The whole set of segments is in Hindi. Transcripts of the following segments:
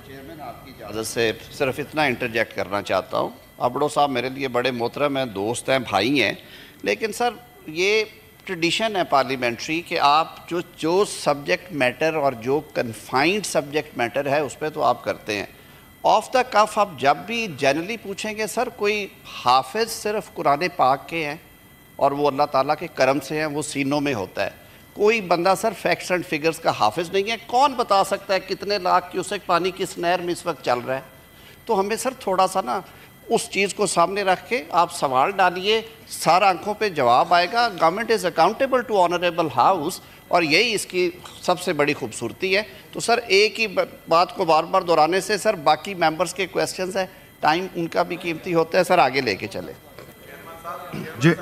चेयरमैन, आपकी इजाज़त से सिर्फ इतना इंटरजेक्ट करना चाहता हूँ। अबड़ो साहब मेरे लिए बड़े मोहतरम हैं, दोस्त हैं, भाई हैं, लेकिन सर ये ट्रेडिशन है पार्लियामेंट्री कि आप जो सब्जेक्ट मैटर और जो कन्फाइंड सब्जेक्ट मैटर है उस पर तो आप करते हैं। ऑफ द कफ आप जब भी जनरली पूछेंगे सर कोई हाफिज सिर्फ कुरान पाक के हैं और वो अल्लाह ताला के करम से हैं, वो सीनों में होता है। कोई बंदा सर फैक्ट्स एंड फिगर्स का हाफिज नहीं है। कौन बता सकता है कितने लाख क्यूसेक पानी किस नहर में इस वक्त चल रहा है? तो हमें सर थोड़ा सा ना उस चीज़ को सामने रख के आप सवाल डालिए, सारा आंखों पे जवाब आएगा। Government is accountable to honourable house और यही इसकी सबसे बड़ी खूबसूरती है। तो सर एक ही बात को बार बार दोहराने से सर बाकी मेंबर्स के क्वेश्चंस है, टाइम उनका भी कीमती होता है। सर आगे लेके चले जी।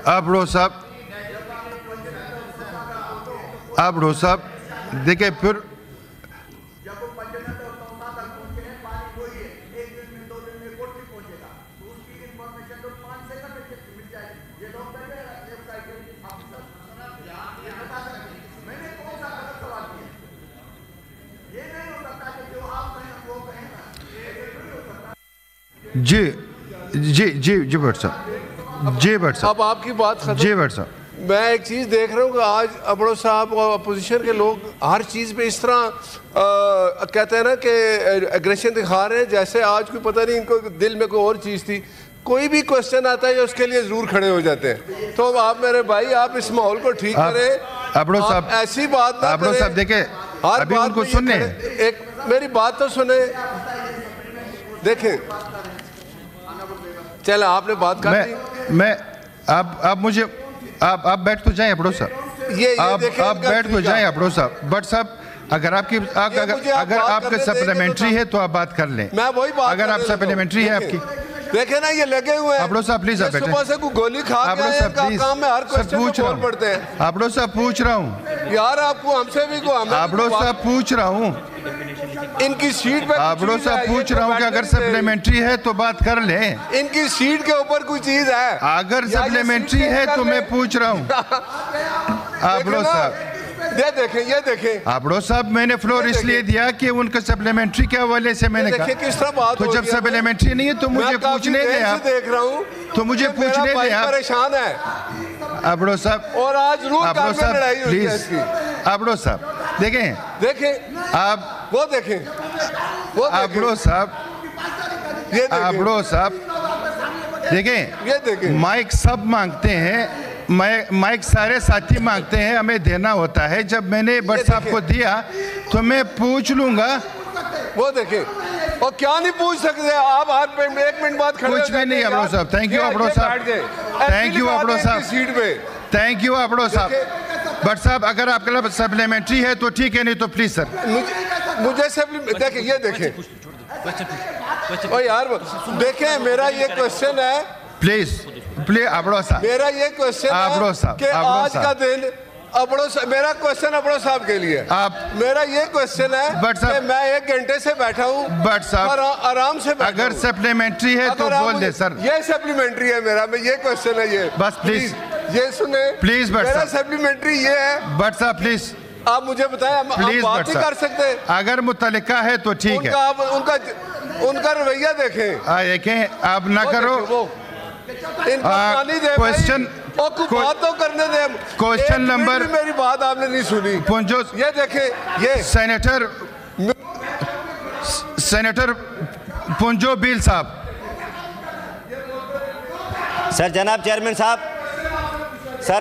आबड़ो साहब देखिए फिर जी जी जी जी भट्ट साहब, जी भट्ट साहब, अब आपकी बात खत्म। जी भट्ट साहब, मैं एक चीज़ देख रहा हूँ कि आज अबड़ो साहब और अपोजिशन के लोग हर चीज़ पे इस तरह कहते हैं ना कि एग्रेशन दिखा रहे हैं जैसे आज कोई पता नहीं इनको दिल में कोई और चीज़ थी। कोई भी क्वेश्चन आता है उसके लिए ज़रूर खड़े हो जाते हैं। तो आप मेरे भाई आप इस माहौल को ठीक करें। अबड़ो साहब ऐसी बात ना अबड़ो साहब देखे हर अभी बात उनको में सुनने एक मेरी बात तो सुने। देखें चलो आपने बात कर दी। मैं आप मुझे आप बैठ तो जाएं अबड़ो साहब, आप बैठ तो जाएं अबड़ो साहब। बट साहब अगर आपकी अगर आपका सप्लीमेंट्री है तो आप बात कर लें। मैं वही बात अगर आप सप्लीमेंट्री है आपकी देखे ना ये लगे हुए हैं। अबड़ो साहब प्लीज आप बैठे। सुबह से कोई गोली खा के आए हैं, काम में हर क्वेश्चन में बोल पड़ते हैं। अबड़ो साहब पूछ रहा हूँ यार आपको हमसे भी को हमें अबड़ो साहब पूछ रहा हूँ इनकी सीट पे अबड़ो साहब पूछ रहा हूँ कि अगर सप्लीमेंट्री है तो बात कर लें। इनकी सीट के ऊपर कोई चीज है अगर सप्लीमेंट्री है तो मैं पूछ रहा हूँ अबड़ो साहब। ये देखें ये देखें अबड़ो साहब मैंने फ्लोर इसलिए दिया कि उनका सप्लीमेंट्री के हवाले से मैंने कहा किस तरह बात तो जब सप्लीमेंट्री नहीं है तो मुझे पूछने दें आप। देख रहा हूँ तो मुझे पूछने दें आप। परेशान है अबड़ो साहब और आज रूल अबड़ो साहब लड़ाई हुई है प्लीज अबड़ो साहब देखें देखें आप वो देखें वो अबड़ो साहब ये अबड़ो साहब देखें ये देखें माइक सब मांगते हैं, माइक सारे साथी मांगते हैं, हमें देना होता है। जब मैंने भट्ट साहब को दिया तो मैं पूछ लूंगा। वो देखें और क्या नहीं पूछ सकते आप हर एक मिनट बाद खड़े कुछ भी नहीं अबड़ो साहब। थैंक यू अबड़ो साहब, थैंक यू अबड़ो साहब, सीट पे थैंक यू अबड़ो साहब। भट्ट साहब अगर आपके लिए सप्लीमेंट्री है तो ठीक है, नहीं तो प्लीज सर मुझे देखें ये देखें ओ यार देखें मेरा ये क्वेश्चन है प्लीज प्लीज अबड़ो साहब मेरा ये क्वेश्चन अबड़ो साहब कि आज का दिन अबड़ो मेरा क्वेश्चन अबड़ो साहब के लिए आप मेरा ये क्वेश्चन है कि मैं 1 घंटे से बैठा हूँ भट्ट साहब आराम से अगर सप्लीमेंट्री है तो बोल दे सर। ये सप्लीमेंट्री है मेरा ये क्वेश्चन है ये बस प्लीज ये सुने प्लीज भट्ट मेरा साहब सप्लीमेंट्री ये है। भट्ट साहब प्लीज आप मुझे बताएं प्लीज बात नहीं कर सकते। अगर मुतल्लिका है तो ठीक है। उनका रवैया देखें आप ना करो। क्वेश्चन बात तो करने दे। क्वेश्चन नंबर मेरी बात आपने नहीं सुनी। पुंजो ये देखें ये सेनेटर पुंजो बिल साहब। सर जनाब चेयरमैन साहब सर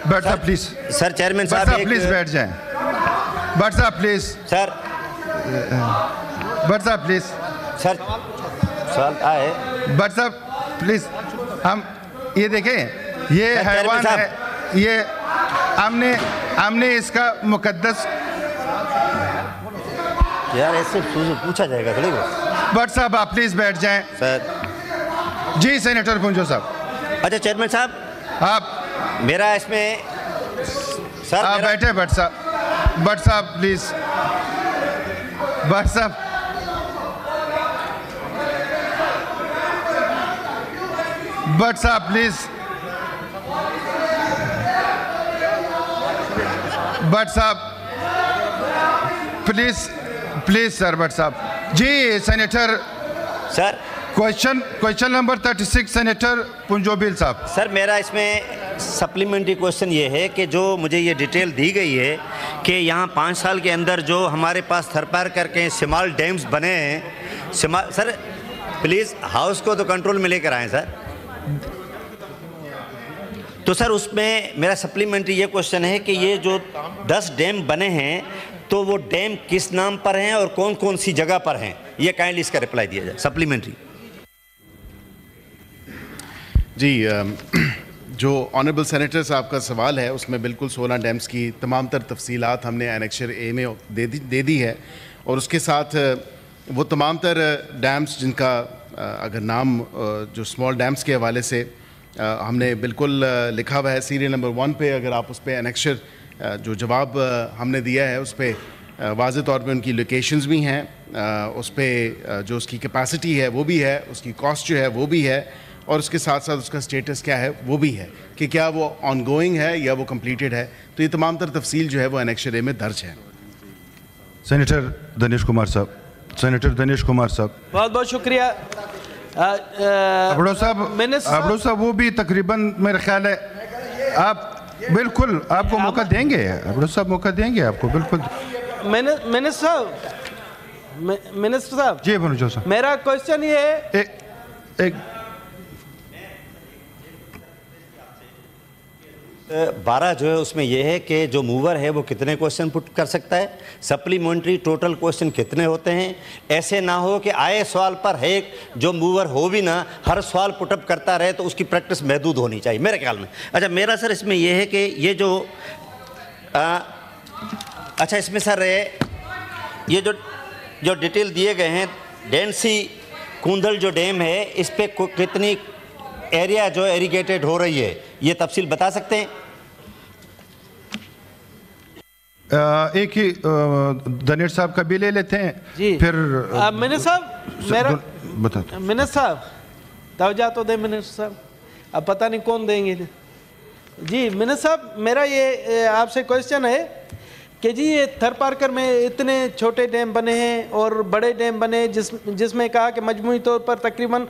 भट्ट साहब प्लीज सर चेयरमैन साहब प्लीज बैठ जाएं। भट्ट साहब प्लीज सर भट्ट साहब प्लीज सर सवाल आए भट्ट साहब प्लीज। हम ये देखें ये हैवान है, ये हमने इसका मुकद्दस यार ऐसे पूछा जाएगा खड़े को। भट्ट साहब आप प्लीज बैठ जाएं। सर जी सेनेटर पुंजो साहब। अच्छा चेयरमैन साहब आप मेरा इसमें सर आप बैठे भट्ट साहब प्लीज। भट्ट साहब भट्ट साहब प्लीज भट्ट साहब प्लीज सर, भट्ट साहब जी। Senator sir, question number 36 senator पुंजोबिल साहब। सर मेरा इसमें सप्लीमेंट्री क्वेश्चन ये है कि जो मुझे ये डिटेल दी गई है कि यहाँ 5 साल के अंदर जो हमारे पास थरपार करके स्मॉल डैम्स बने हैं, सर प्लीज़ हाउस को तो कंट्रोल में लेकर आएँ सर। तो सर उसमें मेरा सप्लीमेंट्री ये क्वेश्चन है कि ये जो 10 डैम बने हैं तो वो डैम किस नाम पर हैं और कौन कौन सी जगह पर हैं, ये काइंडली इसका रिप्लाई दिया जाए सप्लीमेंट्री। जी, जो ऑनरेबल सेनेटर साहब का सवाल है उसमें बिल्कुल 16 डैम्स की तमाम तर तफसीलात हमने एनेक्चर ए में दे दी है, और उसके साथ वो तमाम तर डैम्स जिनका अगर नाम जो स्मॉल डैम्स के हवाले से हमने बिल्कुल लिखा हुआ है सीरियल नंबर 1 पे। अगर आप उस पर एनेक्चर जो जवाब हमने दिया है उस पर वाज़े तौर पे उनकी लोकेशंस भी हैं, उस पर जो उसकी कैपेसिटी है वो भी है, उसकी कॉस्ट जो है वो भी है, और उसके साथ साथ उसका स्टेटस क्या है वो भी है कि क्या वो ऑनगोइंग है या वो कंप्लीटेड है। तो ये तमाम तर तफसील जो है वो एनेक्चर ए में दर्ज है। सेनेटर दिनेश कुमार साहब। सेनेटर दिनेश कुमार साहब, बहुत बहुत शुक्रिया। अबड़ो साहब वो भी तकरीबन मेरा ख्याल है आप बिल्कुल आपको मौका देंगे, अबड़ो साहब मौका देंगे आपको बिल्कुल। मिनिस्टर साहब जी बोलो साहब, मेरा क्वेश्चन ये है एक 12 जो है उसमें यह है कि जो मूवर है वो कितने क्वेश्चन पुट कर सकता है, सप्लीमेंट्री टोटल क्वेश्चन कितने होते हैं। ऐसे ना हो कि आए सवाल पर है जो मूवर हो भी ना हर सवाल पुटअप करता रहे, तो उसकी प्रैक्टिस महदूद होनी चाहिए मेरे ख्याल में। अच्छा मेरा सर इसमें यह है कि ये जो अच्छा इसमें सर ये जो डिटेल दिए गए हैं डेंसी कुंदल जो डैम है इस पर कितनी एरिया जो इरिगेटेड हो रही है ये तफसील बता सकते हैं। एक ही दनेश साहब का भी ले लेते हैं जी। फिर मिनिस्टर साहब मेरा बताते। मिनिस्टर साहब तवज्जो तो दे मिनिस्टर साहब, अब पता नहीं कौन देंगे जी। मिनिस्टर साहब मेरा ये आपसे क्वेश्चन है कि जी ये थरपारकर में इतने छोटे डैम बने हैं और बड़े डैम बने जिसमें कहा कि मजमूई तौर पर तकरीबन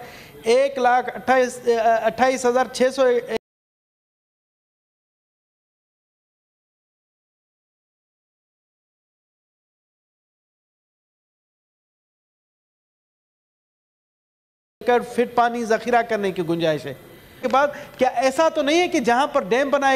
1,28,600फीट पानी जखीरा करने की गुंजाइश है। के बाद क्या ऐसा तो नहीं है कि जहां पर डैम बनाए